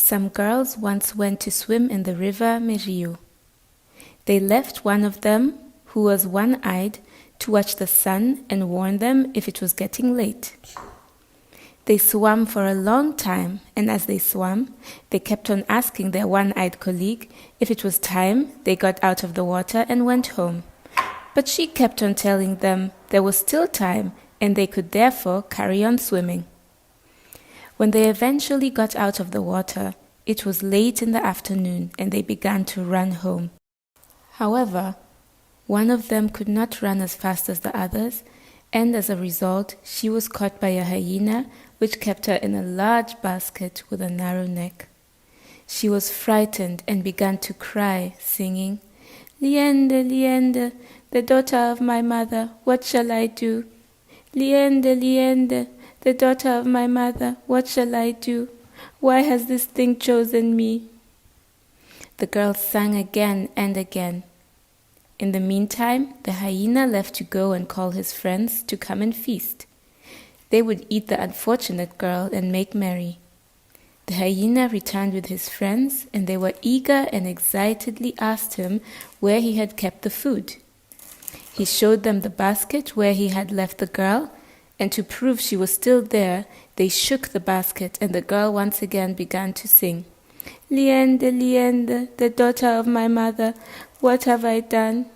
Some girls once went to swim in the river Merio. They left one of them, who was one-eyed, to watch the sun and warn them if it was getting late. They swam for a long time, and as they swam, they kept on asking their one-eyed colleague if it was time they got out of the water and went home. But she kept on telling them there was still time, and they could therefore carry on swimming. When they eventually got out of the water, it was late in the afternoon, and they began to run home. However, one of them could not run as fast as the others, and as a result, she was caught by a hyena, which kept her in a large basket with a narrow neck. She was frightened and began to cry, singing, "Liende, Liende, the daughter of my mother, what shall I do? Liende, Liende, the daughter of my mother, what shall I do? Why has this thing chosen me?" The girl sang again and again. In the meantime, the hyena left to go and call his friends to come and feast. They would eat the unfortunate girl and make merry. The hyena returned with his friends, and they were eager and excitedly asked him where he had kept the food. He showed them the basket where he had left the girl, and to prove she was still there, they shook the basket, and the girl once again began to sing, "Liende, Liende, the daughter of my mother, what have I done?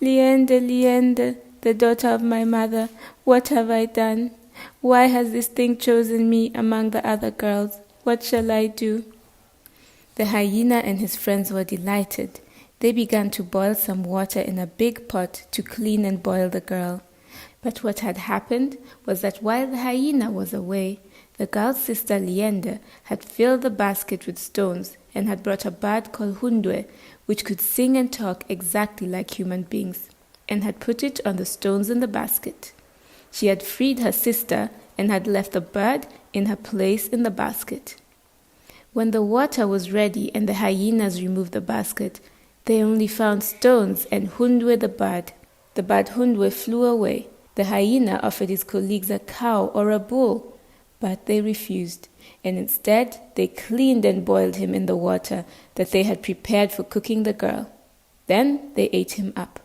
Liende, Liende, the daughter of my mother, what have I done? Why has this thing chosen me among the other girls? What shall I do?" The hyena and his friends were delighted. They began to boil some water in a big pot to clean and boil the girl. But what had happened was that while the hyena was away, the girl's sister Liende had filled the basket with stones and had brought a bird called Hundwe, which could sing and talk exactly like human beings, and had put it on the stones in the basket. She had freed her sister and had left the bird in her place in the basket. When the water was ready and the hyenas removed the basket, they only found stones and Hundwe the bird. The bird Hundwe flew away. The hyena offered his colleagues a cow or a bull, but they refused, and instead they cleaned and boiled him in the water that they had prepared for cooking the girl. Then they ate him up.